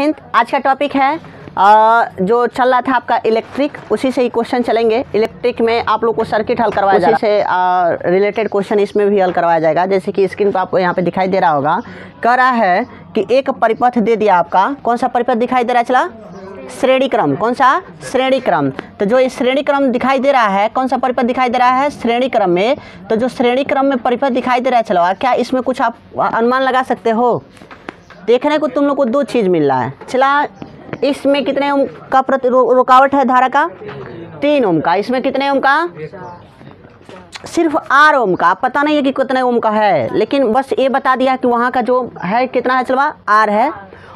हिंद। आज का टॉपिक है जो चल रहा था आपका इलेक्ट्रिक, उसी से ही क्वेश्चन चलेंगे। इलेक्ट्रिक में आप लोग को सर्किट हल करवाया जाएगा, उसी से रिलेटेड क्वेश्चन इसमें भी हल करवाया जाएगा। जैसे कि स्क्रीन पर आपको यहाँ पे दिखाई दे रहा होगा, कह रहा है कि एक परिपथ दे दिया आपका। कौन सा परिपथ दिखाई दे रहा है? चला श्रेणी क्रम। कौन सा? श्रेणी क्रम। तो जो इस श्रेणी क्रम दिखाई दे रहा है, कौन सा परिपथ दिखाई दे रहा है? श्रेणी क्रम में। तो जो श्रेणी क्रम में परिपथ दिखाई दे रहा है, चलो क्या इसमें कुछ आप अनुमान लगा सकते हो? देखने को तुम लोग को दो चीज़ मिल रहा है। चला इसमें कितने ओम का रुकावट है धारा का? 3 ओम का। इसमें कितने ओम का? सिर्फ 8 ओम का। पता नहीं है कि कितने ओम का है, लेकिन बस ये बता दिया कि वहाँ का जो है कितना है, चलवा R है,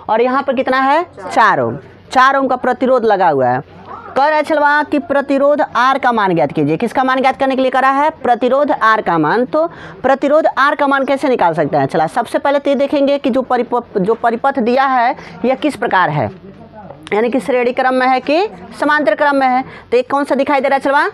और यहाँ पर कितना है? 4 ओम। 4 ओम का प्रतिरोध लगा हुआ है। कर है चलवा कि प्रतिरोध R का मान ज्ञात कीजिए। किसका मान ज्ञात करने के लिए करा है? प्रतिरोध R का मान। तो प्रतिरोध R का मान कैसे निकाल सकते हैं? चला सबसे पहले तो ये देखेंगे कि जो परिपथ दिया है यह किस प्रकार है, यानी कि श्रेणी क्रम में है कि समांतर क्रम में है। तो एक कौन सा दिखाई दे रहा है? चलवा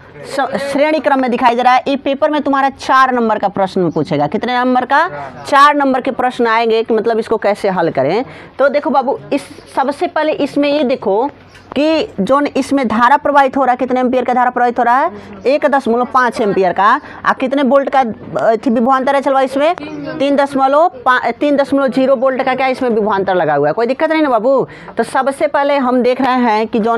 श्रेणी क्रम में दिखाई दे रहा है। ये पेपर में तुम्हारा 4 नंबर का प्रश्न पूछेगा। कितने नंबर का? 4 नंबर के प्रश्न आएंगे कि मतलब इसको कैसे हल करें। तो देखो बाबू, इस सबसे पहले इसमें ये देखो कि जो इसमें धारा प्रवाहित हो रहा है, कितने एम्पियर का धारा प्रवाहित हो रहा है? 1.5 एम्पियर का। और कितने वोल्ट का विभवांतर है? चलवा इसमें 3.0 वोल्ट का क्या इसमें विभवांतर लगा हुआ है। कोई दिक्कत नहीं ना बाबू। तो सबसे पहले हम देख रहे हैं कि जो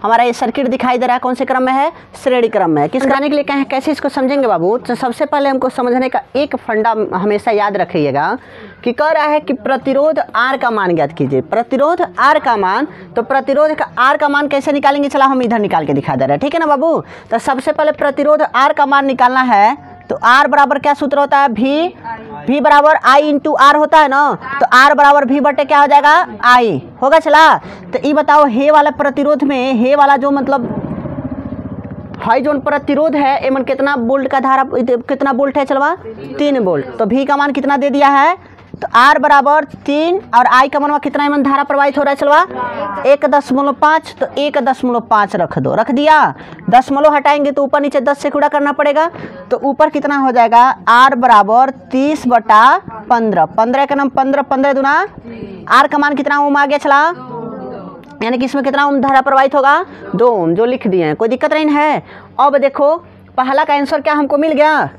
हमारा ये सर्किट दिखाई दे रहा है कौन से क्रम में है? श्रेणी क्रम में है। किस कराने के लिए कहें, कैसे इसको समझेंगे बाबू? तो सबसे पहले हमको समझने का एक फंडा हमेशा याद रखिएगा कि कह रहा है कि प्रतिरोध R का मान ज्ञात कीजिए। प्रतिरोध R का मान, तो प्रतिरोध का R का मान कैसे निकालेंगे? चला हम इधर निकाल के दिखा दे रहे हैं, ठीक है ना बाबू। तो सबसे पहले प्रतिरोध R का मान निकालना है। तो R बराबर क्या सूत्र होता है? V बराबर I इंटू R होता है ना। तो R बराबर V बटे क्या हो जाएगा? I होगा। चला तो ये बताओ, हे वाला प्रतिरोध में, हे वाला जो मतलब हाई जोन प्रतिरोध है, एमन कितना वोल्ट का धारा, कितना वोल्ट है? चलवा 3 वोल्ट। तो V का मान कितना दे दिया है? तो R बराबर 3 और I का मान कितना एमन धारा प्रवाहित हो रहा है? चलवा 1.5। तो 1.5 रख दो। रख दिया। दशमलव हटाएंगे तो ऊपर नीचे 10 से गुणा करना पड़ेगा। तो ऊपर कितना हो जाएगा? R बराबर 30/15। 15 का नाम 15, 15 दूना। R का मान कितना ओम आ गया? चला यानी कि इसमें कितना ओम धारा प्रवाहित होगा? 2 ओम, जो लिख दिए हैं। कोई दिक्कत नहीं है। अब देखो पहला का आंसर क्या हमको मिल गया?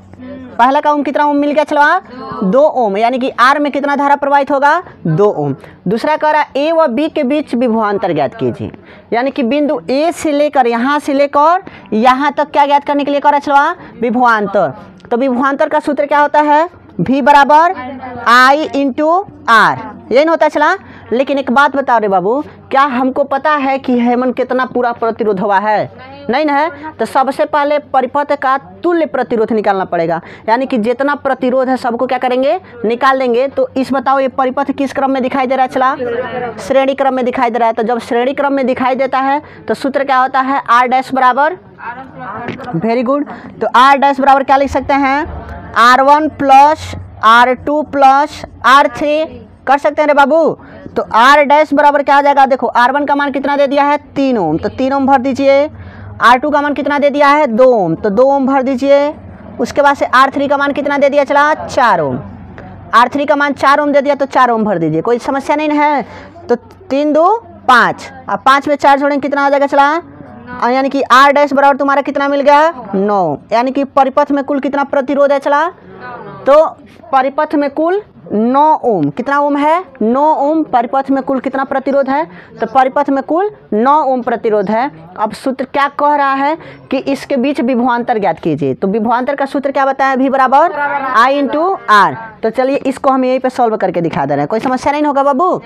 पहला का ओम कितना ओम मिल गया? चलवा 2 ओम, यानी कि R में कितना धारा प्रवाहित होगा? 2 ओम। दूसरा कह रहा है A व B के बीच विभवांतर ज्ञात कीजिए, यानी कि बिंदु A से लेकर यहाँ से लेकर यहाँ तक क्या ज्ञात करने के लिए कह रहा है? चलवा विभवांतर। तो विभवांतर का सूत्र क्या होता है? V बराबर I इंटू R, यही ना होता है। चला लेकिन एक बात बता रहे बाबू, क्या हमको पता है कि हेमन कितना पूरा प्रतिरोध हुआ है? नहीं ना है। तो सबसे पहले परिपथ का तुल्य प्रतिरोध निकालना पड़ेगा, यानी कि जितना प्रतिरोध है सबको क्या करेंगे? निकाल देंगे। तो इस बताओ ये परिपथ किस क्रम में दिखाई दे रहा है? चला श्रेणी क्रम में दिखाई दे रहा है। तो जब श्रेणी क्रम में दिखाई देता है तो सूत्र क्या होता है? R डैश बराबर, वेरी गुड। तो R डैश बराबर क्या लिख सकते हैं? R1 plus R2 plus R3 कर सकते हैं रे बाबू। तो R डैश बराबर क्या आ जाएगा? देखो R1 का मान कितना दे दिया है? 3 ओम, तो 3 ओम भर दीजिए। R2 का मान कितना दे दिया है? 2 ओम, तो 2 ओम भर दीजिए। उसके बाद से R3 का मान कितना दे दिया? चला 4 ओम। R3 का मान 4 ओम दे दिया, तो 4 ओम भर दीजिए। कोई समस्या नहीं है। तो 3 2 5, अब 5 में 4 जोड़ेंगे कितना आ जाएगा? चला यानी कि R डैश बराबर तुम्हारा कितना मिल गया? 9। यानी कि परिपथ में कुल कितना प्रतिरोध है? चला तो परिपथ में कुल 9 ओम। कितना ओम है? 9 ओम। परिपथ में कुल कितना प्रतिरोध है? तो परिपथ में कुल 9 ओम प्रतिरोध है। अब सूत्र क्या कह रहा है कि इसके बीच विभवांतर ज्ञात कीजिए। तो विभवांतर का सूत्र क्या बताया? V बराबर I इंटू R। तो चलिए इसको हम यहीं पे सॉल्व करके दिखा दे रहे हैं। कोई समस्या नहीं होगा बाबू।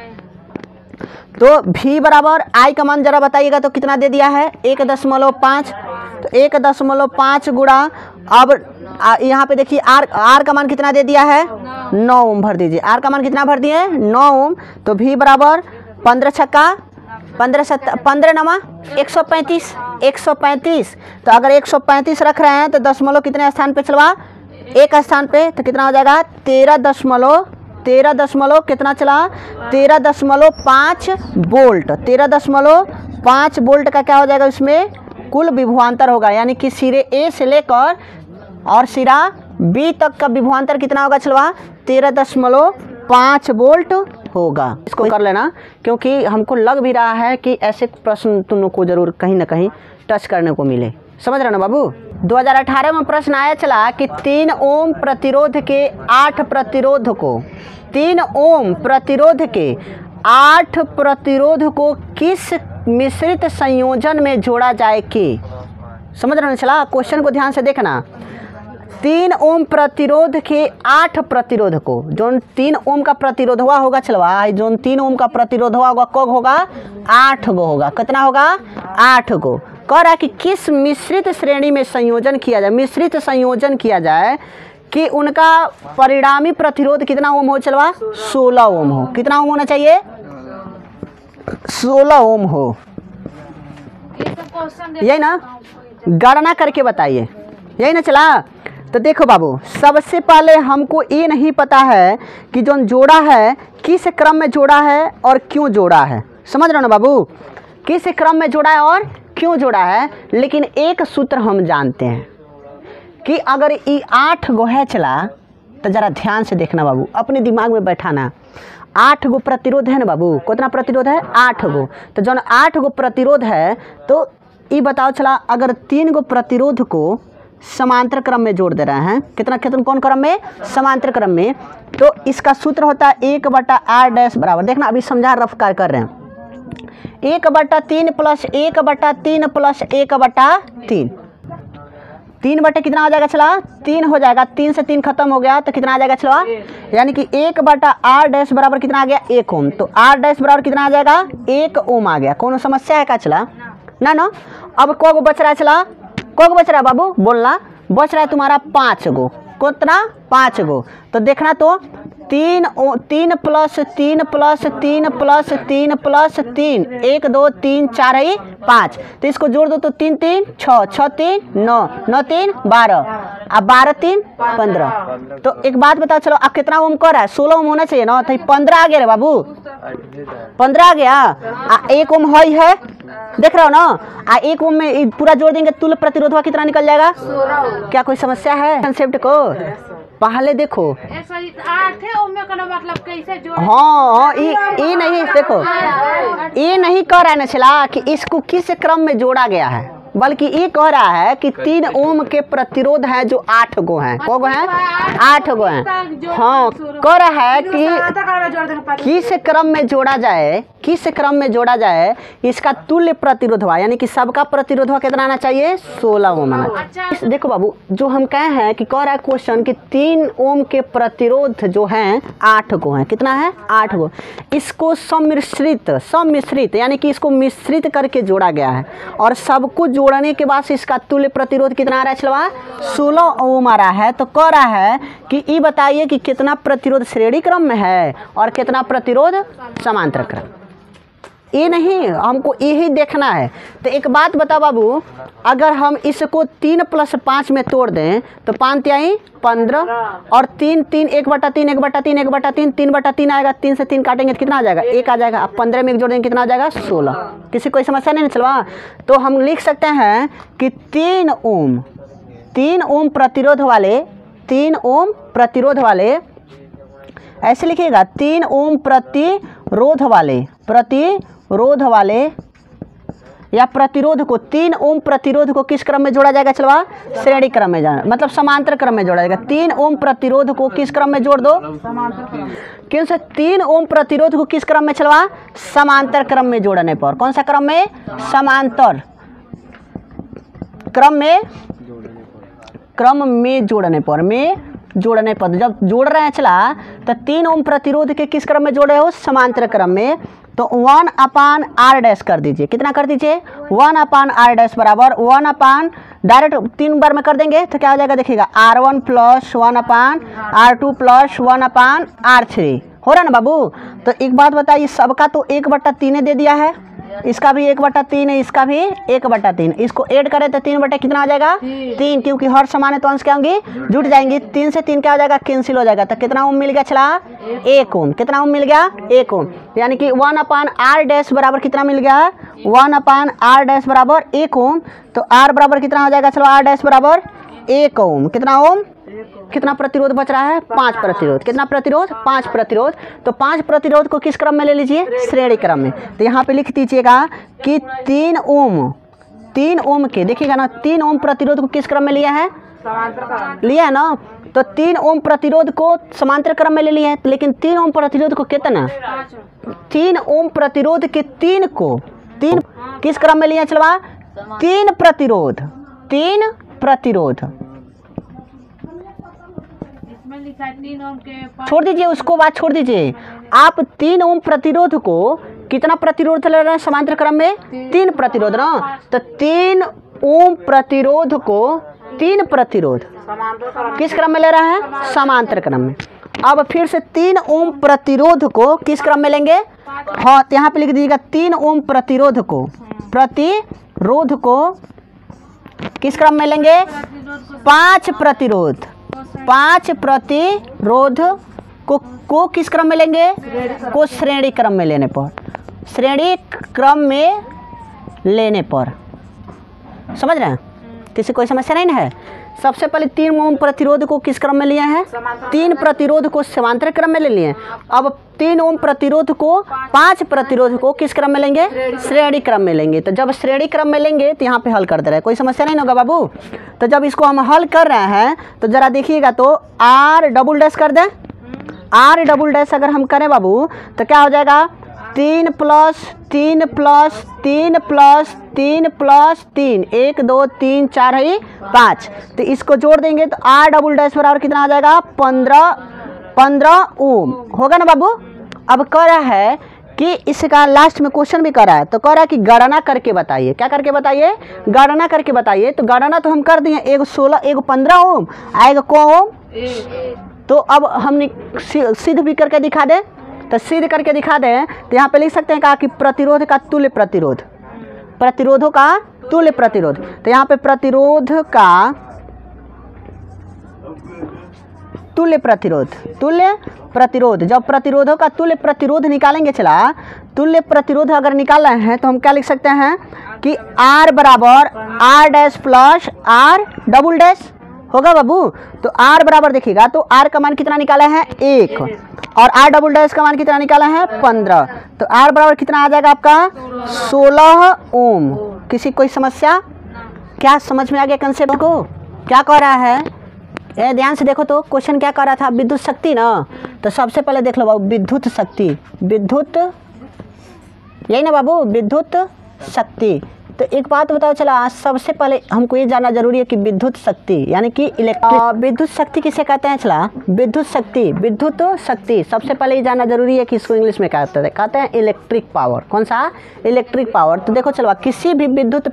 तो V बराबर I का मान जरा बताइएगा, तो कितना दे दिया है? 1.5। तो 1.5 गुणा, अब यहाँ पे देखिए R का मान कितना दे दिया है? 9 ओम भर दीजिए। R का मान कितना भर दिए? 9 ओम। तो V बराबर 15 छक्का 15 नमा 135। 135। तो अगर 135 रख रहे हैं तो दशमलव कितने स्थान पे? चलवा एक स्थान पे। तो कितना हो जाएगा? 13 कितना चला? 13.5 वोल्ट। 13.5 वोल्ट का क्या हो जाएगा? इसमें कुल विभवांतर होगा, यानी कि सिरे A से लेकर और सिरा B तक का विभवांतर कितना होगा? चलवा 13.5 वोल्ट होगा। इसको कर लेना, क्योंकि हमको लग भी रहा है कि ऐसे प्रश्न तुम लोग को जरूर कहीं ना कहीं टच करने को मिले। समझ रहे ना बाबू। 2018 में प्रश्न आया चला कि 3 ओम प्रतिरोध के 8 प्रतिरोध को 3 ओम प्रतिरोध के 8 प्रतिरोध को किस मिश्रित संयोजन में जोड़ा जाए कि। समझ रहे ना चला। क्वेश्चन को ध्यान से देखना। 3 ओम प्रतिरोध के 8 प्रतिरोध को, जो 3 ओम का प्रतिरोध हुआ होगा चलवा, जो 3 ओम का प्रतिरोध हुआ होगा कब होगा 8 गो होगा। कितना होगा 8 गो। कह रहा है कि किस मिश्रित श्रेणी में संयोजन किया जाए, मिश्रित संयोजन किया जाए कि उनका परिणामी प्रतिरोध कितना ओम हो चलवा 16 ओम हो। कितना ओम होना चाहिए 16 ओम हो। यही ना, गणना करके बताइए। यही ना चला। तो देखो बाबू, सबसे पहले हमको ये नहीं पता है कि जो जोड़ा है किस क्रम में जोड़ा है और क्यों जोड़ा है। समझ रहे हो ना बाबू, किस क्रम में जोड़ा है और क्यों जोड़ा है। लेकिन एक सूत्र हम जानते हैं कि अगर ये 8 गो है चला, तो ज़रा ध्यान से देखना बाबू, अपने दिमाग में बैठाना। 8 गो प्रतिरोध है ना बाबू। कितना प्रतिरोध है 8 गो। तो जो 8 गो प्रतिरोध है, तो ये बताओ चला, अगर 3 गो प्रतिरोध को समांतर क्रम में जोड़ दे रहे हैं, कितना कौन क्रम में समांतर क्रम में, तो इसका सूत्र होता है 1/r डैश बराबर। देखना अभी समझा, रफ कार कर रहे हैं। 1/3 प्लस 1/3 प्लस 1/3। 3 बटे कितना आ जाएगा चला 3 हो जाएगा। 3 से 3 खत्म हो गया तो कितना आ जाएगा चला, यानी कि 1/r डैश बराबर कितना आ गया 1 ओम। तो r डैश बराबर कितना आ जाएगा 1 ओम आ गया। कौन समस्या है क्या चला ना। अब को गो बच रहा है चला, को गो बच रहा है बाबू बोलना, बच रहा है तुम्हारा 5 गो। कितना 5 गो। तो देखना तो 3 प्लस 3 प्लस 3 प्लस 3 प्लस 3 1 2 3 4 है 5। तो इसको जोड़ दो तो 3 3 6 6 3 9 9 3 12 अब 12 3 15। तो एक बात बताओ चलो, अब कितना ओम कर रहा है 16 ओम होना चाहिए ना। तो 15 आ गया रे बाबू, 15 आ गया। 1 ओम है देख रहे हो ना। 1 ओम में पूरा जोड़ देंगे तुल्य प्रतिरोध कितना निकल जाएगा 16। क्या कोई समस्या है कंसेप्ट को पहले देखो। 8 ओम में का मतलब कैसे जोड़। हाँ ये नहीं देखो, ये नहीं कह रहा है ना चला कि इसको किस क्रम में जोड़ा गया है, बल्कि ये कह रहा है कि 3 ओम के प्रतिरोध हैं जो 8 गो हैं। को गो हैं 8 गो हैं। हाँ कह रहा है कि किस क्रम में जोड़ा जाए, किस क्रम में जोड़ा जाए इसका तुल्य प्रतिरोध हुआ, यानी कि सबका प्रतिरोध कितना आना चाहिए 16 ओम आना। देखो बाबू, जो हम कहे हैं कि कह रहा है क्वेश्चन कि 3 ओम के प्रतिरोध जो हैं 8 गो हैं। कितना है 8 गो। इसको सम्मिश्रित यानी कि इसको मिश्रित करके जोड़ा गया है, और सबको जोड़ने के बाद इसका तुल्य प्रतिरोध कितना आ रहा है चलवा 16 ओम आ रहा है। तो कह रहा है कि ये बताइए कि कितना प्रतिरोध श्रेणी क्रम में है और कितना प्रतिरोध समांतर क्रम। ये नहीं, हमको यही देखना है। तो एक बात बता बाबू, अगर हम इसको 3 प्लस 5 में तोड़ दें तो 5 तिहाई 15 और 3 3 1/3 1/3 1/3 3/3 आएगा। 3 से 3 काटेंगे तो कितना आ जाएगा 1 आ जाएगा। अब 15 में 1 जोड़ देंगे कितना आ जाएगा 16। किसी कोई समस्या नहीं चलवा। तो हम लिख सकते हैं कि 3 ओम प्रतिरोध वाले ऐसे लिखिएगा 3 ओम प्रतिरोध वाले या प्रतिरोध को 3 ओम प्रतिरोध को किस क्रम में जोड़ा जाएगा चलवा श्रेणी क्रम में जाना, मतलब समांतर क्रम में जोड़ा जाएगा। 3 ओम प्रतिरोध को किस क्रम में जोड़ दो, क्यों से 3 ओम प्रतिरोध को किस क्रम में चलवा समांतर क्रम में जोड़ने पर। कौन सा क्रम में समांतर क्रम में जोड़ने पर जब जोड़ रहे हैं चला तो 3 ओम प्रतिरोध के किस क्रम में जोड़ रहे हो समांतर क्रम में। तो 1/r डैश कर दीजिए। कितना कर दीजिए 1/r डैश बराबर 1 डायरेक्ट 3 बार में कर देंगे तो क्या हो जाएगा देखिएगा r1 plus 1/r2 plus 1/r3 हो रहा ना बाबू। तो एक बात बताइए, सबका तो 1/3 दे दिया है, इसका भी 1/3 है, इसका भी 1/3। इसको ऐड करें तो 3 बटे कितना आ जाएगा 3, क्योंकि हर समान तो अंश क्या होंगी जुट जाएंगी। 3 से 3 क्या हो जाएगा कैंसिल हो जाएगा। तो कितना ओम मिल गया चला 1 ओम। कितना ओम मिल गया 1 ओम, यानी कि 1/r डैश बराबर कितना मिल गया 1/r डैश बराबर 1 ओम। तो r बराबर कितना हो जाएगा चलो r डैश बराबर 1 ओम। कितना ओम कितना प्रतिरोध बच रहा है? 5 प्रतिरोध। कितना प्रतिरोध? 5 प्रतिरोध। तो 5 प्रतिरोध को किस क्रम में ले लीजिए? श्रेणी क्रम में। तो यहाँ पे लिख दीजिएगा कि 3 ओम के, देखिएगा ना, 3 ओम प्रतिरोध को किस क्रम में लिया है? लिया है ना। तो 3 ओम प्रतिरोध को समांतर क्रम में ले लिया है, लेकिन 3 ओम प्रतिरोध को कितना? 3 ओम प्रतिरोध के 3 को 3 किस क्रम में लिया? चलवा 3 प्रतिरोध, 3 प्रतिरोध। इसमें लिखा है 3 ओम के छोड़ दीजिए उसको, बात छोड़ दीजिए। आप 3 ओम प्रतिरोध को कितना प्रतिरोध ले रहे हैं समांतर क्रम में? 3 प्रतिरोध ना। तो 3 ओम प्रतिरोध को 3 प्रतिरोध किस क्रम में ले रहा है? समांतर क्रम में। अब फिर से 3 ओम प्रतिरोध को किस क्रम में लेंगे? हाँ, तो यहाँ पे लिख दीजिएगा 3 ओम प्रतिरोध को किस क्रम में लेंगे? 5 प्रतिरोध को किस क्रम में लेंगे? को श्रेणी क्रम में लेने पर, श्रेणी क्रम में लेने पर। समझ रहे हैं? किसी कोई समस्या नहीं है? सबसे पहले 3 ओम प्रतिरोध को किस क्रम में लिया है? 3 प्रतिरोध को समांतर क्रम में ले लिए। अब 3 ओम प्रतिरोध को 5 प्रतिरोध को किस क्रम में लेंगे? श्रेणी क्रम में लेंगे। तो जब श्रेणी क्रम में लेंगे तो यहाँ पे हल कर दे रहे हैं, कोई समस्या नहीं होगा बाबू। तो जब इसको हम हल कर रहे हैं तो जरा देखिएगा, तो R डबल डैश कर दें। R डबल डैश अगर हम करें बाबू तो क्या हो जाएगा? 3 प्लस 3 प्लस 3 प्लस 3 प्लस 3, 1 2 3 4 है 5। तो इसको जोड़ देंगे तो R डबल डैश बराबर कितना आ जाएगा? 15 ओम होगा ना बाबू। अब कह रहा है कि इसका लास्ट में क्वेश्चन भी कर रहा है, तो कह रहा है कि गणना करके बताइए। क्या करके बताइए? गणना करके बताइए। तो गणना तो हम कर दिए, एक 16, एक 15 ओम, आएगा को ओम। तो अब हमने सिद्ध भी करके दिखा दें। तो सिद्ध करके दिखा दें तो यहाँ पे लिख सकते हैं कहा कि प्रतिरोध का तुल्य प्रतिरोध, प्रतिरोधों का तुल्य प्रतिरोध। तो यहाँ पे प्रतिरोध का तुल्य प्रतिरोध, जब प्रतिरोधों का तुल्य प्रतिरोध निकालेंगे, चला तुल्य प्रतिरोध अगर निकाल रहे हैं तो हम क्या लिख सकते हैं कि R बराबर R dash plus R double dash होगा बाबू। तो R बराबर देखिएगा, तो R का मान कितना निकाला है? 1, और R डबल डैश का मान कितना निकाला है? 15। तो R बराबर कितना आ जाएगा आपका? 16 ओम। किसी कोई समस्या? क्या समझ में आ गया कंसेप्ट को? क्या कह रहा है? ध्यान से देखो तो क्वेश्चन क्या कर रहा था? विद्युत शक्ति ना। तो सबसे पहले देख लो बाबू, विद्युत शक्ति, विद्युत, यही ना बाबू, विद्युत शक्ति। तो एक बात बताओ, चला सबसे पहले हमको ये जानना जरूरी है कि विद्युत शक्ति यानी कि विद्युत शक्ति किसे कहते हैं? चला विद्युत शक्ति सबसे पहले ये जानना जरूरी है कि इसको इंग्लिश में कहते हैं इलेक्ट्रिक पावर। कौन सा? Electric power. तो देखो चलो, किसी भी विद्युत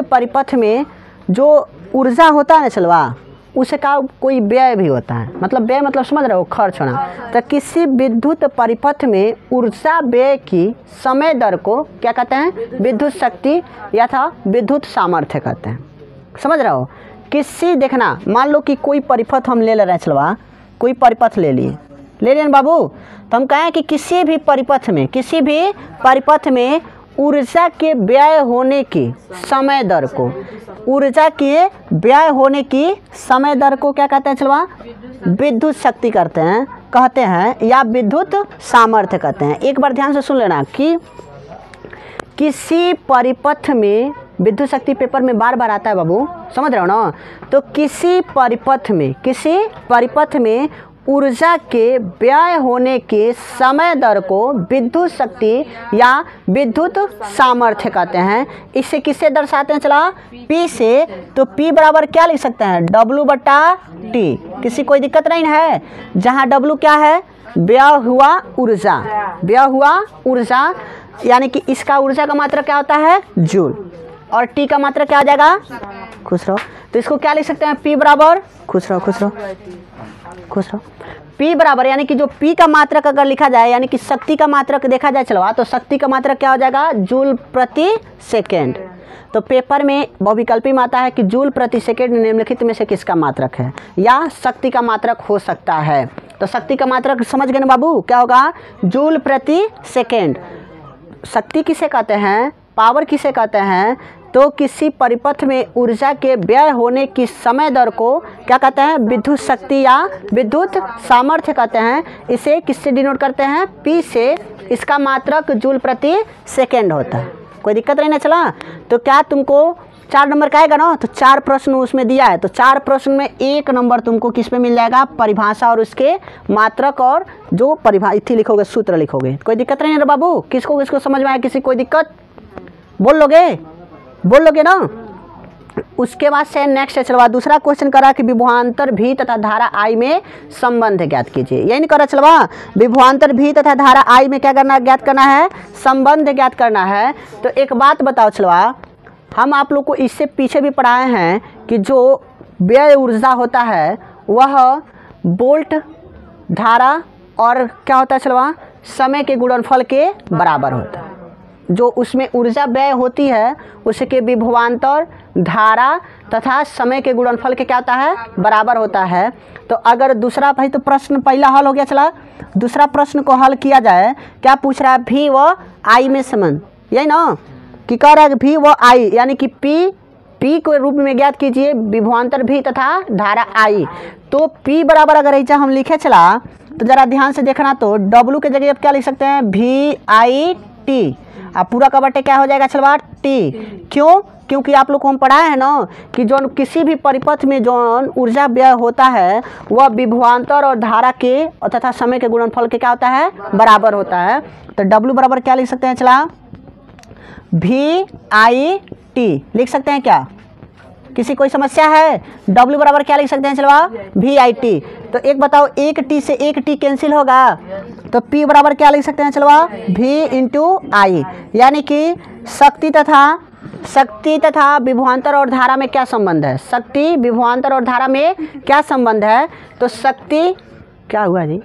परिपथ में जो ऊर्जा होता है चलवा, उसे का कोई व्यय भी होता है। मतलब व्यय मतलब समझ रहे हो? खर्च होना। तो किसी विद्युत परिपथ में ऊर्जा व्यय की समय दर को क्या कहते हैं? विद्युत शक्ति या था विद्युत सामर्थ्य कहते हैं। समझ रहे हो? किसी, देखना, मान लो कि कोई परिपथ हम ले रहे हैं चलवा, कोई परिपथ ले लिए ना बाबू। तो हम कहें कि किसी भी परिपथ में ऊर्जा के व्यय होने की समय दर को, ऊर्जा के व्यय होने की समय दर को क्या कहते हैं चलवा? विद्युत शक्ति कहते हैं या विद्युत सामर्थ्य कहते हैं। एक बार ध्यान से सुन लेना कि किसी परिपथ में, विद्युत शक्ति पेपर में बार बार आता है बाबू, समझ रहे हो ना। तो किसी परिपथ में ऊर्जा के व्यय होने के समय दर को विद्युत शक्ति या विद्युत सामर्थ्य कहते हैं। इसे किससे दर्शाते हैं चला? P से। तो P बराबर क्या लिख सकते हैं? W/T। किसी कोई दिक्कत नहीं है? जहाँ W क्या है? व्यय हुआ ऊर्जा, यानी कि इसका ऊर्जा का मात्रा क्या होता है? जूल, और T का मात्रा क्या आ जाएगा? खुश रहो। तो इसको क्या लिख सकते हैं? P बराबर, खुश रहो, P बराबर, यानी कि जो P का मात्रक अगर लिखा जाए, यानी कि शक्ति का मात्रक देखा जाए चलवा, तो शक्ति का मात्रक क्या हो जाएगा? जूल प्रति सेकेंड। तो पेपर में बहुविकल्पी में आता है कि जूल प्रति सेकेंड निम्नलिखित में से किसका मात्रक है, या शक्ति का मात्रक हो सकता है। तो शक्ति का मात्रक समझ गए ना बाबू? क्या होगा? जूल प्रति सेकेंड। शक्ति किसे कहते हैं? पावर किसे कहते हैं? तो किसी परिपथ में ऊर्जा के व्यय होने की समय दर को क्या कहते हैं? विद्युत शक्ति या विद्युत सामर्थ्य कहते हैं। इसे किससे डिनोट करते हैं? P से। इसका मात्रक जूल प्रति सेकेंड होता है। कोई दिक्कत नहीं ना चला? तो क्या तुमको 4 नंबर का आएगा ना? तो 4 प्रश्न उसमें दिया है, तो 4 प्रश्न में 1 नंबर तुमको किस पे मिल जाएगा? परिभाषा और उसके मात्रक और जो परिभाषा लिखोगे, सूत्र लिखोगे। कोई दिक्कत नहीं है ना बाबू? किसको किसको समझ में आया? किसी कोई दिक्कत? बोल लोगे ना? उसके बाद से नेक्स्ट है, चलवा दूसरा क्वेश्चन करा कि विभवांतर भी तथा धारा I में संबंध ज्ञात कीजिए। यही नहीं करा चलवा? विभवांतर भी तथा धारा I में क्या करना? ज्ञात करना है, संबंध ज्ञात करना है। तो एक बात बताओ चलवा, हम आप लोग को इससे पीछे भी पढ़ाए हैं कि जो व्यय ऊर्जा होता है वह वोल्ट, धारा और क्या होता है चलवा? समय के गुणनफल के बराबर होता है। जो उसमें ऊर्जा व्यय होती है उसके विभवांतर, धारा तथा समय के गुणनफल के क्या होता है? बराबर होता है। तो अगर दूसरा भाई, तो प्रश्न पहला हल हो गया। चला दूसरा प्रश्न को हल किया जाए। क्या पूछ रहा है? भी व I में संबंध, यही ना कि कह रहा है भी व I, यानी कि P को रूप में ज्ञात कीजिए विभवांतर भी तथा धारा I। तो P बराबर अगर ऐसा हम लिखे चला तो ज़रा ध्यान से देखना, तो W के जगह अब क्या लिख सकते हैं? VIT। अब पूरा का बटे क्या हो जाएगा चलवा? T। क्यों? क्योंकि आप लोग को हम पढ़ाए हैं ना कि जो किसी भी परिपथ में जो ऊर्जा व्यय होता है वह विभवांतर और धारा के तथा समय के गुणनफल के क्या होता है? बराबर होता है। तो W बराबर क्या लिख सकते हैं चला? VIT लिख सकते हैं क्या? किसी कोई समस्या है? W बराबर क्या लिख सकते हैं चलवा? VIT। तो एक बताओ, एक T से एक T कैंसिल होगा, तो P बराबर क्या लिख सकते हैं चलवा? V into I। यानी कि शक्ति तथा विभवांतर और धारा में क्या संबंध है? शक्ति, विभवांतर और धारा में क्या संबंध है? तो शक्ति, क्या हुआ जी?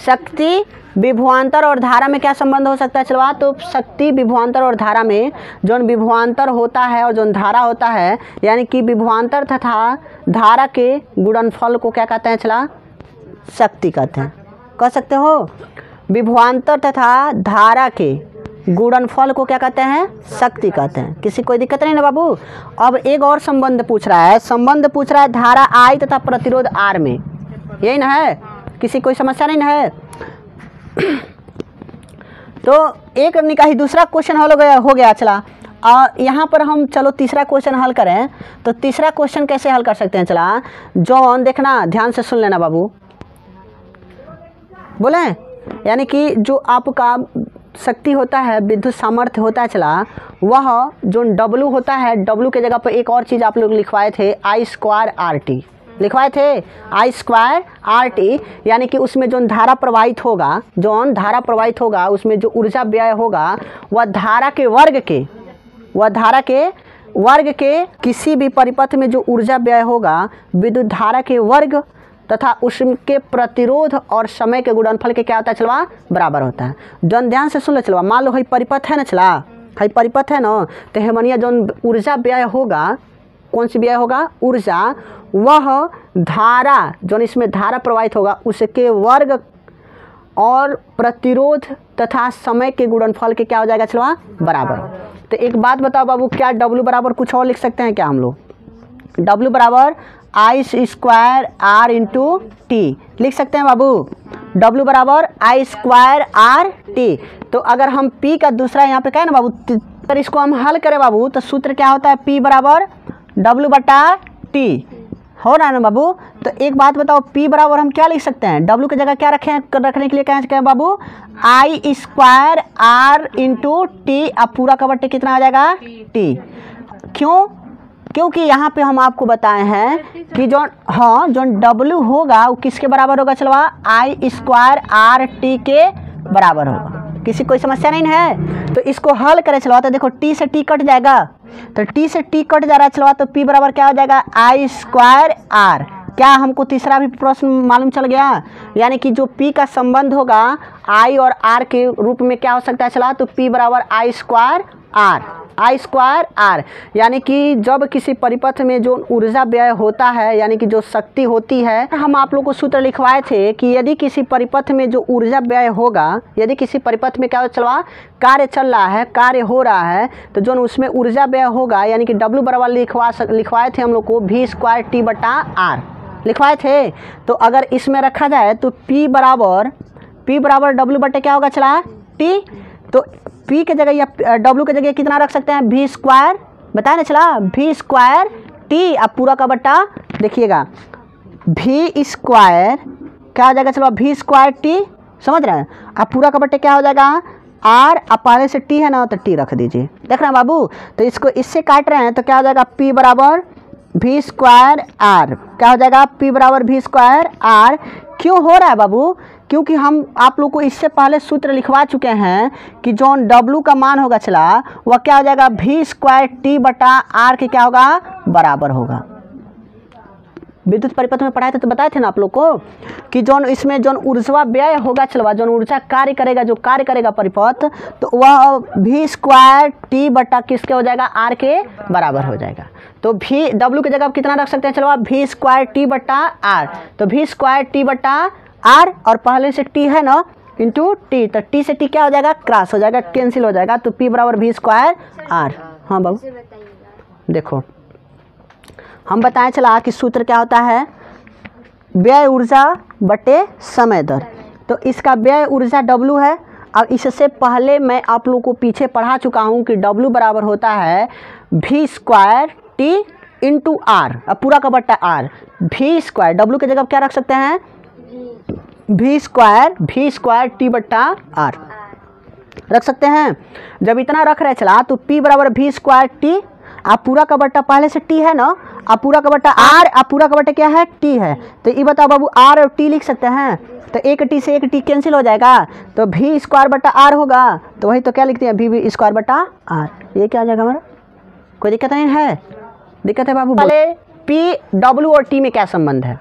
शक्ति, विभवांतर और धारा में क्या संबंध हो सकता है चलवा? तो शक्ति, विभवांतर और धारा में जो विभवांतर होता है और जो धारा होता है, यानी कि विभवांतर तथा धारा के गुणनफल को क्या कहते हैं चला? शक्ति कहते हैं। कह सकते हो? विभवांतर तथा धारा के गुणनफल को क्या कहते हैं? शक्ति कहते हैं। किसी कोई दिक्कत नहीं ना बाबू? अब एक और संबंध पूछ रहा है। संबंध पूछ रहा है धारा I तथा प्रतिरोध R में, यही ना है? किसी कोई समस्या नहीं ना है? तो एक निकाही दूसरा क्वेश्चन हल हो गया चला। यहाँ पर हम चलो तीसरा क्वेश्चन हल करें। तो तीसरा क्वेश्चन कैसे हल कर सकते हैं चला? जॉन देखना, ध्यान से सुन लेना बाबू, बोले, यानी कि जो आपका शक्ति होता है, विद्युत सामर्थ्य होता है चला, वह जो W होता है, W के जगह पर एक और चीज़ आप लोग लिखवाए थे, I²RT लिखवाए थे, I²RT। यानी कि उसमें जो धारा प्रवाहित होगा, उसमें जो ऊर्जा व्यय होगा वह धारा के वर्ग के किसी भी परिपथ में जो ऊर्जा व्यय होगा विद्युत धारा के वर्ग तथा उसके प्रतिरोध और समय के गुणनफल के क्या होता है चलवा? बराबर होता है। जन ध्यान से सुन ले चलवा। मान लो हई परिपथ है ना चला, हई परिपथ है ना, तो हेमनिया जो ऊर्जा व्यय होगा, कौन सी व्यय होगा? ऊर्जा, वह धारा जो इसमें धारा प्रवाहित होगा उसके वर्ग और प्रतिरोध तथा समय के गुणनफल के क्या हो जाएगा चलवा? बराबर। तो एक बात बताओ बाबू, क्या W बराबर कुछ और लिख सकते हैं क्या हम लोग? W बराबर I²R इंटू T लिख सकते हैं बाबू। W बराबर I²RT। तो अगर हम P का दूसरा यहाँ पे क्या है ना बाबू, तो इसको हम हल करें बाबू, तो सूत्र क्या होता है? P बराबर W/T हो रहा है ना बाबू? तो एक बात बताओ, P बराबर हम क्या लिख सकते हैं? W की जगह क्या रखने के लिए क्या है बाबू? I²R into T। अब पूरा का बट्टे कितना आ जाएगा? T। क्यों? क्योंकि यहाँ पे हम आपको बताए हैं कि जो W होगा वो किसके बराबर होगा चलवा? I²RT के बराबर होगा। किसी कोई समस्या नहीं है? तो इसको हल करें चलवा। तो देखो T से T कट जाएगा, तो T से T कट जा रहा है चलवा, तो P बराबर क्या हो जाएगा? I²R। क्या हमको तीसरा भी प्रश्न मालूम चल गया? यानी कि जो P का संबंध होगा I और R के रूप में क्या हो सकता है चला? तो P बराबर I²R। आई स्क्वायर आर, यानी कि जब किसी परिपथ में जो ऊर्जा व्यय होता है यानी कि जो शक्ति होती है, हम आप लोग को सूत्र लिखवाए थे कि यदि किसी परिपथ में जो ऊर्जा व्यय होगा, यदि किसी परिपथ में क्या चलवा कार्य चल रहा है, कार्य हो रहा है, तो जो उसमें ऊर्जा व्यय होगा यानी कि W बराबर लिखवाए थे हम लोग को V स्क्वायर T बटा आर लिखवाए थे। तो अगर इसमें रखा जाए तो P बराबर W बटे क्या होगा चला T, तो P के जगह या W के जगह कितना रख सकते हैं V स्क्वायर, बताया ना चला V स्क्वायर T, अब पूरा का बट्टा देखिएगा V स्क्वायर क्या हो जाएगा चलो V स्क्वायर T, समझ रहे हैं। अब पूरा का बट्टे क्या हो जाएगा R, अब पहले से T है ना तो T रख दीजिए, देख रहे हैं बाबू। तो इसको इससे काट रहे हैं तो क्या हो जाएगा P बराबर V स्क्वायर R, क्या हो जाएगा P बराबर V स्क्वायर R। क्यों हो रहा है बाबू, क्योंकि हम आप लोग को इससे पहले सूत्र लिखवा चुके हैं कि जो W का मान होगा चला वह क्या हो जाएगा V स्क्वायर T बटा R के क्या होगा बराबर होगा। विद्युत परिपथ में पढ़ाए थे तो बताए थे ना आप लोग को कि जो इसमें जो ऊर्जा व्यय होगा चलवा, जो ऊर्जा कार्य करेगा, जो कार्य करेगा परिपथ, तो वह V स्क्वायर T बटा किसके हो जाएगा R के बराबर हो जाएगा। तो W की जगह आप कितना रख सकते हैं चलवा V स्क्वायर T बटा R, तो V स्क्वायर T बटा R और पहले से T है ना इंटू T, तो T से T क्या हो जाएगा क्रॉस हो जाएगा, कैंसिल हो जाएगा, तो P बराबर V स्क्वायर R। हाँ बाबू देखो हम बताएं चला कि सूत्र क्या होता है व्यय ऊर्जा बटे समय दर। तो इसका व्यय ऊर्जा W है, और इससे पहले मैं आप लोग को पीछे पढ़ा चुका हूँ कि W बराबर होता है V square T into R, अब पूरा का बट्टा R। V स्क्वायर W की जगह क्या रख सकते हैं V स्क्वायर T बट्टा R रख सकते हैं। जब इतना रख रहे चला तो P बराबर V स्क्वायर T, आप पूरा का बट्टा पहले से T है ना, आप पूरा का बट्टा R, आप पूरा का बट्टा क्या है T है, तो ये बताओ बाबू R और T लिख सकते हैं, तो एक T से एक T कैंसिल हो जाएगा, तो V स्क्वायर बट्टा R होगा, तो वही तो क्या लिखते हैं V स्क्वायर बट्टा R। ये क्या आ जाएगा हमारा, कोई दिक्कत नहीं है, दिक्कत है बाबू। पहले P W और T में क्या संबंध है,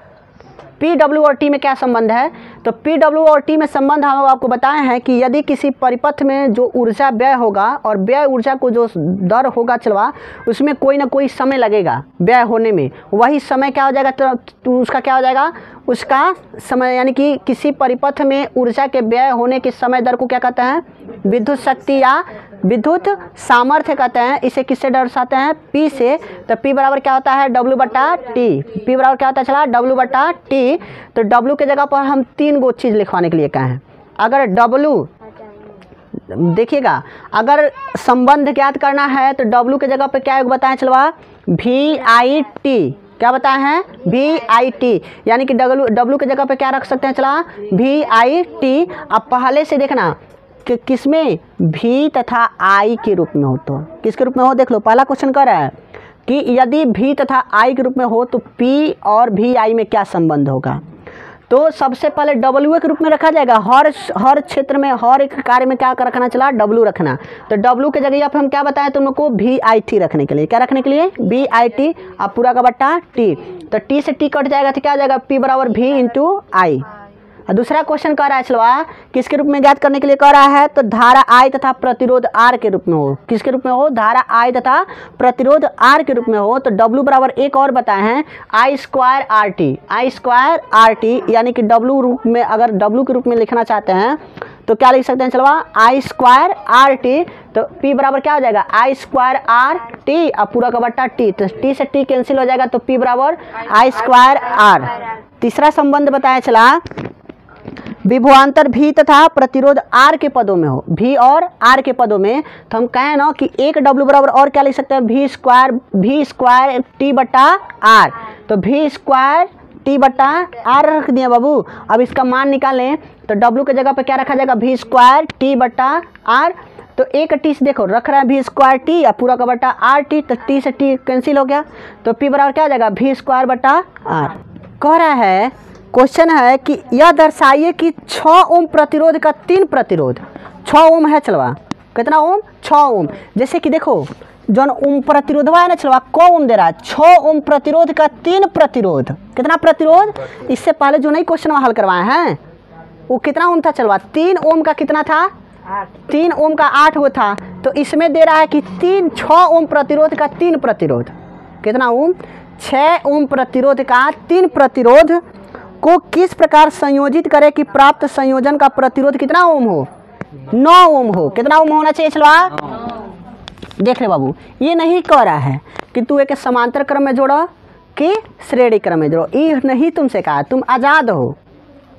P W और T में क्या संबंध है, तो P W और T में संबंध हम आपको बताए हैं कि यदि किसी परिपथ में जो ऊर्जा व्यय होगा और व्यय ऊर्जा को जो दर होगा चलवा उसमें कोई ना कोई समय लगेगा व्यय होने में, वही समय क्या हो जाएगा तो उसका क्या हो जाएगा उसका समय, यानी कि किसी परिपथ में ऊर्जा के व्यय होने के समय दर को क्या कहते हैं विद्युत शक्ति या विद्युत सामर्थ्य कहते हैं। इसे किससे दर्शाते हैं P से, तो P बराबर क्या होता है W बटा T, P बराबर क्या होता है चला W बटा T। तो W के जगह पर हम 3 गो चीज़ लिखवाने के लिए कहे हैं। अगर W देखिएगा, अगर संबंध ज्ञात करना है तो W के जगह पर क्या बताएं चलवा VIT, क्या बताए हैं VIT, यानी कि W के जगह पे क्या रख सकते हैं चला VIT। अब पहले से देखना कि किसमें V तथा I के रूप में हो, तो किसके रूप में हो देख लो। पहला क्वेश्चन कर रहा है कि यदि V तथा I के रूप में हो तो P और VI में क्या संबंध होगा, तो सबसे पहले W के रूप में रखा जाएगा। हर क्षेत्र में हर एक कार्य में क्या रखना चला W रखना, तो W के जगह पर हम क्या बताएं तुम लोग को VIT रखने के लिए, क्या रखने के लिए VIT। अब पूरा का बट्टा T, तो T से T कट जाएगा तो क्या आ जाएगा P बराबर V इंटू I। दूसरा क्वेश्चन कह रहा है चलवा किसके रूप में ज्ञात करने के लिए कह रहा है, तो धारा I तथा प्रतिरोध R के रूप में हो, किसके रूप में हो धारा I तथा प्रतिरोध R के रूप में हो। तो W बराबर एक और बताए हैं I स्क्वायर आर टी, यानी कि W रूप में अगर W के रूप में लिखना चाहते हैं तो क्या लिख सकते हैं चलवा I स्क्वायर आर टी। तो P बराबर क्या हो जाएगा I स्क्वायर आर टी, अब पूरा का बट्टा T, तो T से T कैंसिल हो जाएगा, तो P बराबर I स्क्वायर R। तीसरा संबंध बताया चला विभवांतर V तथा प्रतिरोध R के पदों में हो, V और R के पदों में, तो हम कहें ना कि एक W बराबर और क्या लिख सकते हैं V स्क्वायर T बटा R, तो V स्क्वायर T बटा R रख दिया बाबू। अब इसका मान निकालें तो W के जगह पे क्या रखा जाएगा V स्क्वायर T बटा R, तो एक T से देखो रख रहा है V स्क्वायर T या पूरा का बटा RT, तो T से T कैंसिल हो गया, तो P बराबर क्या हो जाएगा V स्क्वायर बटा R। कह रहा है क्वेश्चन है कि यह दर्शाइए कि 6 ओम प्रतिरोध का 3 प्रतिरोध, 6 ओम है चलवा, कितना ओम 6 ओम। जैसे कि देखो जो ओम प्रतिरोध है ना चलवा को ओम दे रहा है, 6 ओम प्रतिरोध का 3 प्रतिरोध, कितना प्रतिरोध, इससे पहले जो नहीं क्वेश्चन हल करवाए हैं वो कितना ओम था चलवा 3 ओम का कितना था 3 ओम का 8 वो था, तो इसमें दे रहा है कि 6 ओम प्रतिरोध का 3 प्रतिरोध, कितना ओम, 6 ओम प्रतिरोध का 3 प्रतिरोध को किस प्रकार संयोजित करें कि प्राप्त संयोजन का प्रतिरोध कितना ओम हो, 9 ओम हो। कितना ओम होना चाहिए चलवा, देख रहे बाबू, ये नहीं कह रहा है कि तू एक समांतर क्रम में जोड़ो कि श्रेणी क्रम में जोड़ो, ये नहीं तुमसे कहा, तुम आज़ाद हो,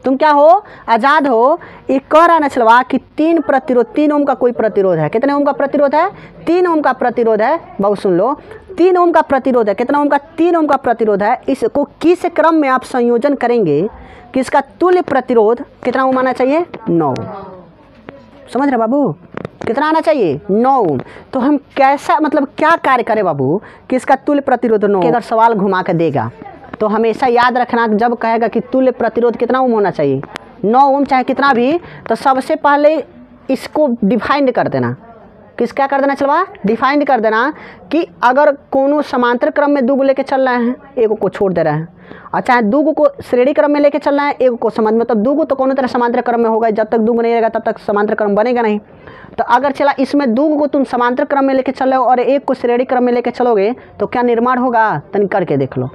तुम क्या हो, आज़ाद हो। ये कह रहा ना चलवा कि 3 प्रतिरोध, 3 ओम का कोई प्रतिरोध है, कितने ओम का प्रतिरोध है, 3 ओम का प्रतिरोध है, बहुत सुन लो, 3 ओम का प्रतिरोध है, कितना ओम का, 3 ओम का प्रतिरोध है। इसको किस क्रम में आप संयोजन करेंगे कि इसका तुल्य प्रतिरोध कितना ओम आना चाहिए, 9। समझ रहे बाबू, कितना आना चाहिए, 9 ओम। तो हम कैसा, मतलब क्या कार्य करें बाबू कि इसका तुल्य प्रतिरोध 9। अगर सवाल घुमा कर देगा तो हमेशा याद रखना, जब कहेगा कि तुल्य प्रतिरोध कितना ओम होना चाहिए, 9 ओम चाहे कितना भी, तो सबसे पहले इसको डिफाइंड कर देना, किस क्या कर देना चलवा, डिफाइंड कर देना कि अगर कोनो समांतर क्रम में 2 लेके चल रहे हैं, एक को छोड़ दे रहे हैं, और चाहे 2 को श्रेणी क्रम में लेके चल रहे हैं, एक को समांतर, मतलब 2 तो कोनो तरह समांतर क्रम में होगा, जब तक 2 नहीं रहेगा तब तक समांतर क्रम बनेगा नहीं। तो अगर चला इसमें 2 को तुम समांतर क्रम में लेके चल रहे हो और एक को श्रेणी क्रम में लेके चलोगे तो क्या निर्माण होगा, तनिक करके देख लो,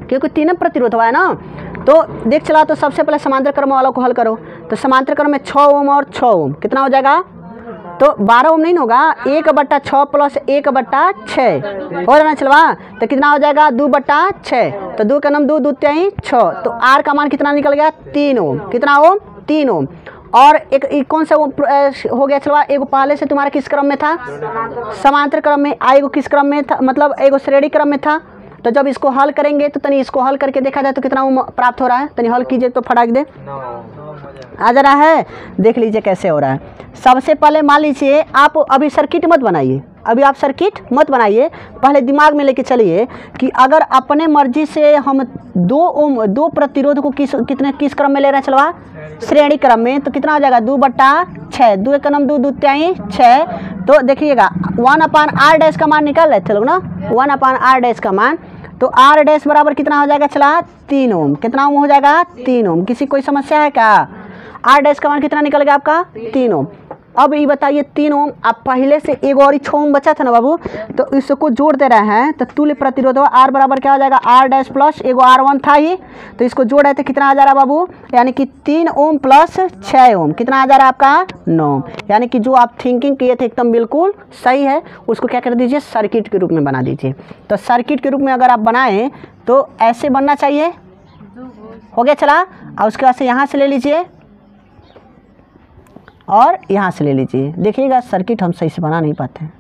क्योंकि 3 प्रतिरोध हुआ है ना। तो देख चला, तो सबसे पहले समांतर क्रम वालों को हल करो। तो समांतर क्रम में 6 ओम और 6 ओम कितना हो जाएगा, तो 12 ओम नहीं होगा, 1/6 प्लस 1/6 हो जाना चलवा, तो कितना हो जाएगा, 2/6। तो 2 का नाम 2, 2 3 6, तो आर का मान कितना निकल गया, 3 ओम। कितना ओम, 3 ओम। और एक कौन सा हो गया चलवा, एक पहले से तुम्हारा किस क्रम में था, समांतर क्रम में, एगो किस क्रम में था, मतलब एगो श्रेणी क्रम में था। तो जब इसको हल करेंगे तो तनी इसको हल करके देखा जाए तो कितना प्राप्त हो रहा है, तनी हल कीजिए तो फटाक दे आ जा रहा है। देख लीजिए कैसे हो रहा है। सबसे पहले मान लीजिए आप अभी सर्किट मत बनाइए, अभी आप सर्किट मत बनाइए, पहले दिमाग में लेके चलिए कि अगर अपने मर्जी से हम 2 प्रतिरोध को किस क्रम में ले रहे हैं चलवा, श्रेणी क्रम में, तो कितना हो जाएगा, 2/6, 2 का नाम 2, 2 3 6। तो देखिएगा 1/r डैश का मान निकाल रहे थे लोग ना, 1/r डैश का मान, तो r डैश बराबर कितना हो जाएगा चला, 3 ओम। कितना ओम हो जाएगा, 3 ओम। किसी कोई समस्या है क्या, r डैश का मान कितना निकल गया आपका, 3 ओम। अब ये बताइए 3 ओम, आप पहले से एक और 6 ओम बचा था ना बाबू, तो इसको जोड़ दे रहे हैं, तो तुल्य प्रतिरोध आर बराबर क्या हो जाएगा, r डैश प्लस एगो r1 था ही, तो इसको जोड़ रहे थे, कितना आ जा रहा है बाबू, यानी कि 3 ओम प्लस 6 ओम, कितना आ जा रहा है आपका, 9। यानी कि जो आप थिंकिंग किए थे एकदम बिल्कुल सही है, उसको क्या कर दीजिए, सर्किट के रूप में बना दीजिए। तो सर्किट के रूप में अगर आप बनाएं तो ऐसे बनना चाहिए, हो गया चला। और उसके बाद से यहाँ से ले लीजिए और यहाँ से ले लीजिए। देखिएगा सर्किट हम सही से बना नहीं पाते हैं,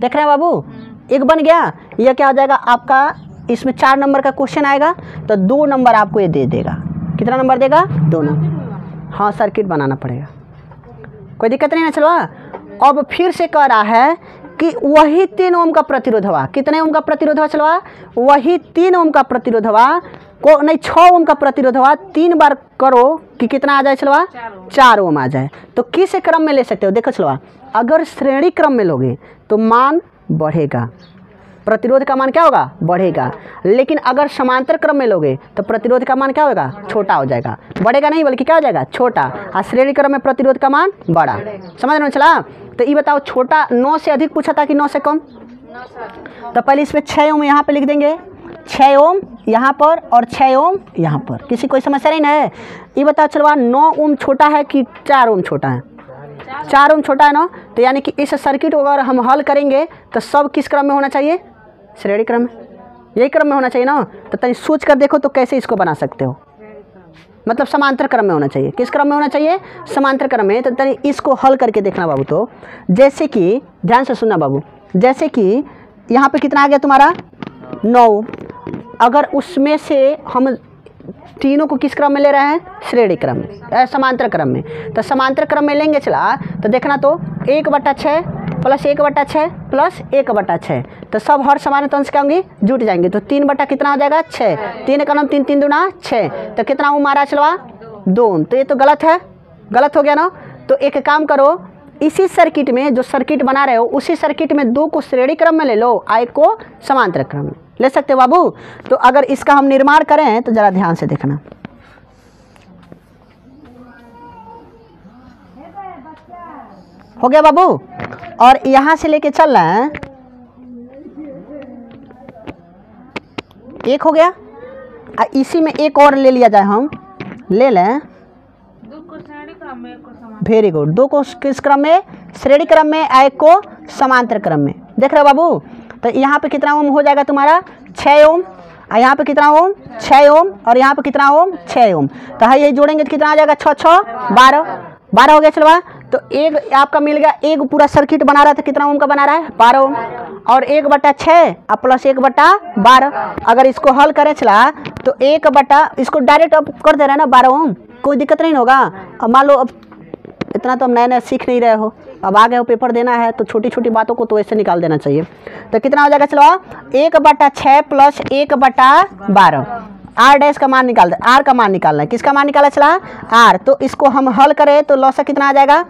देख रहे हैं बाबू, एक बन गया। यह क्या हो जाएगा आपका, इसमें 4 नंबर का क्वेश्चन आएगा तो 2 नंबर आपको ये दे देगा। कितना नंबर देगा, 2 नंबर। हाँ सर्किट बनाना पड़ेगा, कोई दिक्कत नहीं ना। चलो अब फिर से कह रहा है कि वही 3 ओम का प्रतिरोध हुआ, कितने ओम का प्रतिरोध हुआ चलवा, वही 3 ओम का प्रतिरोध हुआ को नहीं, 6 ओम का प्रतिरोध हुआ, 3 बार करो कि कितना आ जाए चलवा, 4 ओम आ जाए। तो किस क्रम में ले सकते हो, देखो चलवा, अगर श्रेणी क्रम में लोगे तो मान बढ़ेगा, प्रतिरोध का मान क्या होगा, बढ़ेगा। लेकिन अगर समांतर क्रम में लोगे तो प्रतिरोध का मान क्या होगा, छोटा हो जाएगा, बढ़ेगा नहीं बल्कि क्या हो जाएगा, छोटा। और श्रेणी क्रम में प्रतिरोध का मान बड़ा। समझ में चला। तो ये बताओ, छोटा 9 से अधिक पूछा था कि 9 से कम, तो पहले इसमें 6 ओम यहाँ पे लिख देंगे, 6 ओम यहाँ पर और 6 ओम यहाँ पर, किसी कोई समस्या नहीं ना है। ये बताओ चलवा, 9 ओम छोटा है कि 4 ओम छोटा है, 4 ओम छोटा है ना। तो यानी कि इस सर्किट को अगर हम हल करेंगे तो सब किस क्रम में होना चाहिए, श्रेणी क्रम में, यही क्रम में होना चाहिए ना। तो तनी सोच कर देखो तो कैसे इसको बना सकते हो, मतलब समांतर क्रम में होना चाहिए। किस क्रम में होना चाहिए, समांतर क्रम में। तो तनी इसको हल करके देखना बाबू। तो जैसे कि ध्यान से सुनना बाबू, जैसे कि यहाँ पे कितना आ गया तुम्हारा 9, अगर उसमें से हम तीनों को किस क्रम में ले रहे हैं, श्रेणी क्रम में, समांतर क्रम में। तो समांतर क्रम में लेंगे चला तो देखना, तो 1/6 प्लस 1/6 प्लस 1/6, तो सब हर समान अंश क्या होंगे, जुट जाएंगे। तो 3 बटा कितना हो जाएगा, 6, 3 का नाम 3, 3 दूना 6, तो कितना ओम मारा चलवा, 2। तो ये तो गलत है, गलत हो गया ना। तो एक काम करो, इसी सर्किट में जो सर्किट बना रहे हो उसी सर्किट में 2 को श्रेणी क्रम में ले लो, 1 को समांतर क्रम में ले सकते हो बाबू। तो अगर इसका हम निर्माण करें तो जरा ध्यान से देखना, हो गया बाबू। और यहाँ से लेके चल रहे हैं, एक हो गया, इसी में एक और ले लिया जाए, हम ले लें। दो को श्रेणी क्रम में, एक को समांतर। Very good. दो को किस क्रम में? श्रेणी क्रम में, एक को समांतर क्रम में। देख रहे हो बाबू? तो यहाँ पे कितना ओम हो जाएगा तुम्हारा? 6 ओम। और यहाँ पे कितना ओम? 6 ओम। और यहाँ पे कितना ओम? 6 ओम। तो है यही जोड़ेंगे तो कितना आ जाएगा? 6 6 12 12 हो गया। चलो तो एक आपका मिल गया, एक पूरा सर्किट बना रहा था, कितना ओम का बना रहा है? 12 ओम। और 1/6 और प्लस 1/12। अगर इसको हल करें चला तो 1 इसको डायरेक्ट अब कर दे रहे हैं ना 12 ओम, कोई दिक्कत नहीं होगा। अब मान लो अब इतना तो हम नए नए सीख नहीं रहे हो, अब आ गए हो पेपर देना है तो छोटी छोटी बातों को तो ऐसे निकाल देना चाहिए। तो कितना हो जाएगा? चलो 1/6 प्लस 1/12। आर डैश का मान निकाल दे, आर का मान निकालना है। किसका मान निकाला चला? आर। तो इसको हम हल करें तो लॉसा कितना आ जाएगा?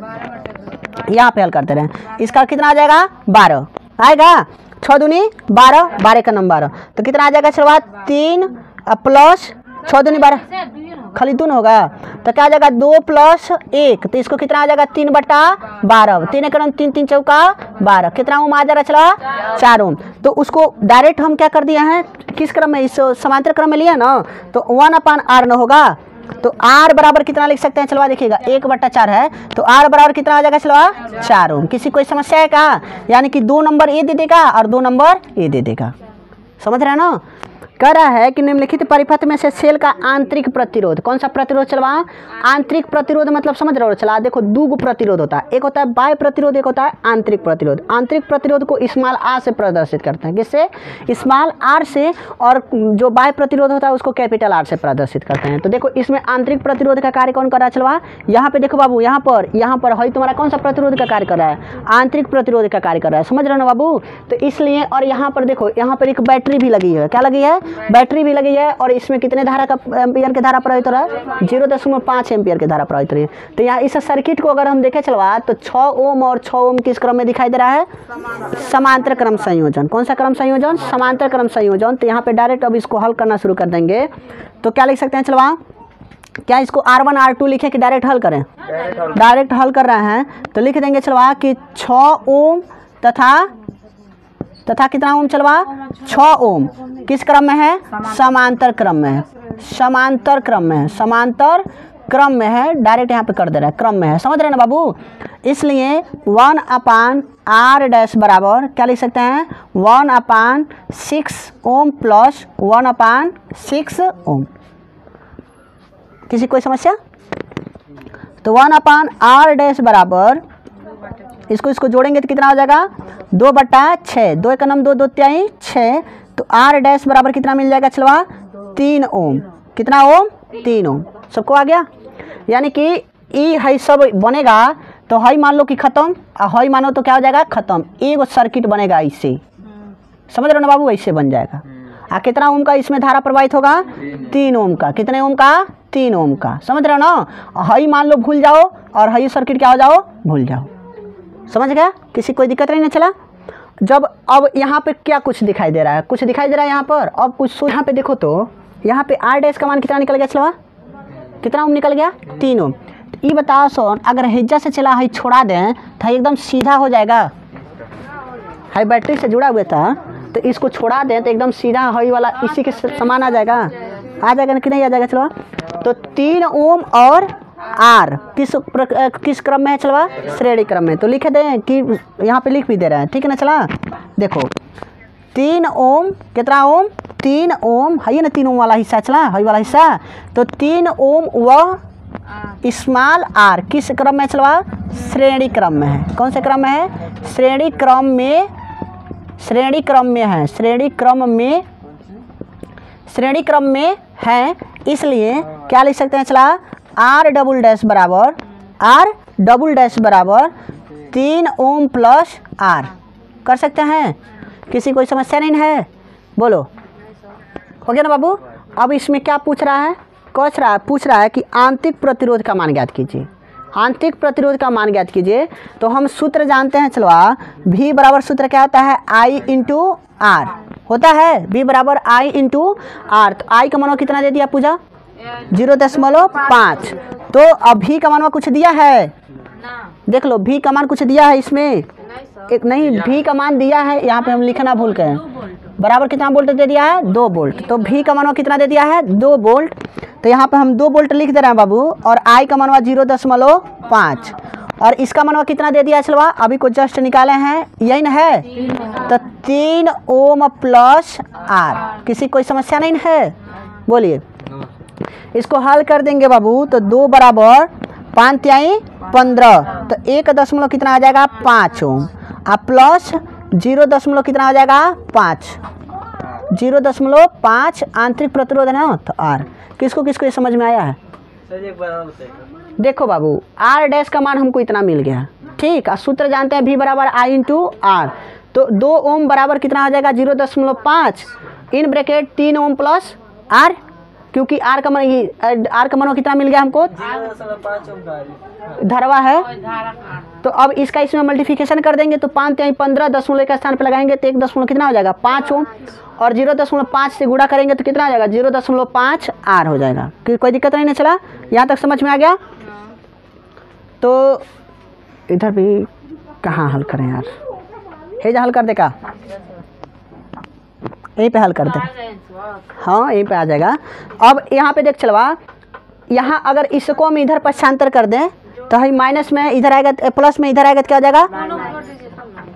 यहाँ पे हल करते रहे, इसका कितना आ जाएगा? 12 आएगा। 6 दूनी 12, 12 का नंबर 12। तो कितना आ जाएगा? चलो 3 प्लस 6 दूनी 12, खाली 2 होगा। तो क्या आ जाएगा? 2 प्लस 1, तो इसको कितना आ जाएगा? 3/12। 3 का 3 3 चौका 12। कितना ओम आ जा रहा? चला 4 ओम। तो उसको डायरेक्ट हम क्या कर दिया है, किस क्रम में? इस समांतर क्रम में लिया ना, तो 1/r न होगा। तो r बराबर कितना लिख सकते हैं? चलवा देखिएगा, 1/4 है तो r बराबर कितना आ जाएगा? चलवा 4 ओम। किसी कोई समस्या है क्या? यानी कि 2 नंबर ए दे देगा और 2 नंबर ए दे देगा। समझ रहे हैं ना? कह रहा है कि निम्नलिखित परिपथ में से सेल का आंतरिक प्रतिरोध, कौन सा प्रतिरोध चलवा? आंतरिक प्रतिरोध मतलब समझ रहे हो? चला देखो, दो प्रतिरोध होता है, एक होता है बाह्य प्रतिरोध, एक होता है आंतरिक प्रतिरोध। आंतरिक प्रतिरोध को स्मॉल आर से प्रदर्शित करते हैं। किससे? स्मॉल आर से। और जो बाह्य प्रतिरोध होता है उसको कैपिटल आर से प्रदर्शित करते हैं। तो देखो इसमें आंतरिक प्रतिरोध का कार्य कौन कर रहा है? चलवा यहाँ पे देखो बाबू, यहाँ पर है तुम्हारा कौन सा प्रतिरोध का कार्य कर रहा है? आंतरिक प्रतिरोध का कार्य कर रहा है। समझ रहे हो ना बाबू? तो इसलिए, और यहाँ पर देखो, यहाँ पर एक बैटरी भी लगी है। क्या लगी है? बैटरी भी लगी है। और इसमें कितने धारा का एम्पियर की धारा प्रवाहित हो रहा है? 0.5 एम्पियर की धारा प्रवाहित हो रही है। तो यहाँ इस सर्किट को अगर हम देखें चलवा तो 6 ओम और 6 ओम किस क्रम में दिखाई दे रहा है? समांतर क्रम संयोजन। कौन सा क्रम संयोजन? समांतर क्रम संयोजन। तो यहाँ पे डायरेक्ट अब इसको हल करना शुरू कर देंगे। तो क्या लिख सकते हैं चलवा? क्या इसको R1 R2 लिखे कि डायरेक्ट हल करें? डायरेक्ट हल कर रहे हैं तो लिख देंगे चलवा कि 6 ओम तथा कितना ओम चलवा? 6 ओम किस क्रम में है? समांतर क्रम में है। समांतर क्रम में है, समांतर क्रम में है। डायरेक्ट यहाँ पे कर दे रहा है, क्रम में है। समझ रहे हैं ना बाबू? इसलिए 1/r डैश बराबर क्या लिख सकते हैं? 1/6 ओम प्लस 1/6 ओम। किसी कोई समस्या? तो 1/r डैश बराबर, इसको जोड़ेंगे तो कितना हो जाएगा? 2/6। 2 का नाम 2 2 3 6। तो r डैश बराबर कितना मिल जाएगा? चलवा 3 ओम। कितना ओम? 3 ओम। सबको आ गया? यानी कि ई है सब बनेगा तो हई मान लो कि खत्म, और हई मानो तो क्या हो जाएगा? खत्म। एक सर्किट बनेगा इससे। समझ रहे हो ना बाबू? ऐसे बन जाएगा। आ कितना ओम का इसमें धारा प्रवाहित होगा? 3 ओम का। कितने ओम का? 3 ओम का। समझ रहे हो ना? हई मान लो भूल जाओ और हई सर्किट क्या हो जाओ? भूल जाओ। समझ गया? किसी कोई दिक्कत नहीं ना चला? जब अब यहाँ पे क्या कुछ दिखाई दे रहा है? कुछ दिखाई दे रहा है यहाँ पर। अब कुछ यहाँ पे देखो तो यहाँ पे आर डैश का मान कितना निकल गया? चलवा कितना ओम निकल गया? 3 ओम। तो ये बताओ सोन, अगर हिज्जा से चला है छोड़ा दें तो एकदम सीधा हो जाएगा। हाई बैटरी से जुड़ा हुआ था तो इसको छोड़ा दें तो एकदम सीधा हाई वाला इसी के समान आ जाएगा। आ जाएगा कि नहीं आ जाएगा? चलवा तो 3 ओम और आर किस क्रम में है? चलवा श्रेणी क्रम में। तो लिख दें कि यहाँ पे लिख भी दे रहे हैं, ठीक है ना? चला देखो 3 ओम, कितना ओम? 3 ओम है ना, 3 ओम वाला हिस्सा चला, हई वाला हिस्सा। तो 3 ओम व स्मॉल आर किस क्रम में? चलवा श्रेणी क्रम में है। कौन से क्रम में है? श्रेणी क्रम में। श्रेणी क्रम में है, श्रेणी क्रम में, श्रेणी क्रम में है। इसलिए क्या लिख सकते हैं? चला R डबल डैश बराबर 3 ओम प्लस R कर सकते हैं। किसी कोई समस्या नहीं है? बोलो, हो गया ना बाबू? अब इसमें क्या पूछ रहा है? पूछ रहा है कि आंतरिक प्रतिरोध का मान ज्ञात कीजिए। आंतरिक प्रतिरोध का मान ज्ञात कीजिए। तो हम सूत्र जानते हैं चलवा, V बराबर सूत्र क्या होता है? I इंटू R होता है। V बराबर I इंटू R। तो I का मानवा कितना दे दिया पूजा? 0.5। तो अभी का मानवा कुछ दिया है? देख लो V का मान कुछ दिया है इसमें, एक नहीं V का मान दिया है, यहाँ पे हम लिखना भूल गए, बराबर कितना वोल्ट दे दिया है 2 वोल्ट। तो V का मान कितना दे दिया है 2 वोल्ट, तो यहाँ पे हम 2 वोल्ट लिख दे रहे हैं बाबू। और I का मान 0.5 और इसका मान कितना दे दिया चलवा, अभी को जस्ट निकाले हैं, यही ना है, तो 3 ओम प्लस R। किसी कोई समस्या नहीं है, बोलिए। इसको हल कर देंगे बाबू, तो 2 बराबर 5 तिहाई 15, तो 1 दशमलव कितना आ जाएगा 5 ओम, और प्लस 0 दशमलव कितना आ जाएगा 5, 0.5 आंतरिक प्रतिरोध है ना, तो R। किसको किसको ये समझ में आया है? देखो बाबू, R डैश का मान हमको इतना मिल गया, ठीक। और सूत्र जानते हैं V बराबर I इंटू R, तो 2 ओम बराबर कितना हो जाएगा 0.5 in bracket 3 ohm plus R, क्योंकि R का मान कितना मिल गया हमको 0.5 ओम धरवा है। तो अब इसका इसमें मल्टीप्लिकेशन कर देंगे, तो 5 तिहाई 15 दशमलव के स्थान पर लगाएंगे तो 1 दशमलव कितना हो जाएगा 5 ओम, और 0.5 से गुणा करेंगे तो कितना आ जाएगा 0.5 R हो जाएगा। कोई दिक्कत नहीं ना, चला यहाँ तक समझ में आ गया? तो इधर भी कहाँ हल करें यार, हेजा हल कर दे का, यहीं पे हल कर दे, हाँ यहीं पे आ जाएगा। अब यहाँ पे देख चलवा, यहाँ अगर इसको हम इधर पक्षांतर कर दें तो ही माइनस में इधर आएगा, प्लस में इधर आएगा तो क्या हो जाएगा,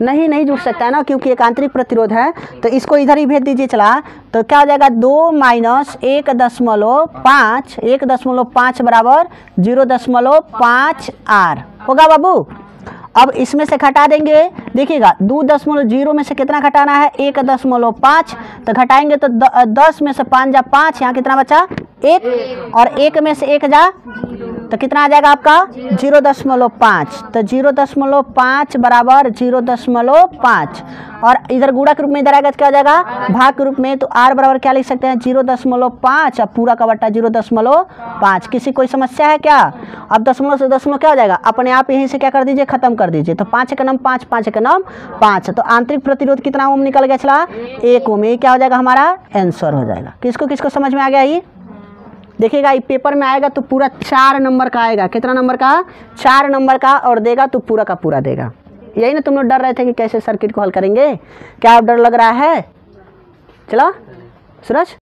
नहीं जुड़ सकता है ना, क्योंकि एक आंतरिक प्रतिरोध है। तो इसको इधर ही भेज दीजिए चला, तो क्या हो जाएगा 2 माइनस 1.5 बराबर 0.5 R होगा बाबू। अब इसमें से घटा देंगे, देखिएगा 2.0 में से कितना घटाना है 1.5, तो घटाएंगे तो 10 में से 5 जा 5, यहाँ कितना बचा 1, और 1 में से 1 जा तो कितना आ जाएगा आपका 0.5, तो 0.5 बराबर 0.5, और इधर गुणा के रूप में इधर आएगा तो क्या हो जाएगा भाग के रूप में, तो R बराबर क्या लिख सकते हैं 0.5 और पूरा का बट्टा 0.5। किसी कोई समस्या है क्या? अब दशमलव से दशमलव क्या हो जाएगा, अपने आप यहीं से क्या कर दीजिए खत्म कर दीजिए, तो 5 का नाम 5, 5 का नाम 5, तो आंतरिक प्रतिरोध कितना ओम निकल गया चला 1 ओम। ये क्या हो जाएगा हमारा आंसर हो जाएगा। किसको किसको समझ में आ गया? ये देखिएगा, ये पेपर में आएगा तो पूरा 4 नंबर का आएगा। कितना नंबर का? 4 नंबर का, और देगा तो पूरा का पूरा देगा। यही ना तुम लोग डर रहे थे कि कैसे सर्किट को हल करेंगे, क्या अब डर लग रहा है? चलो सूरज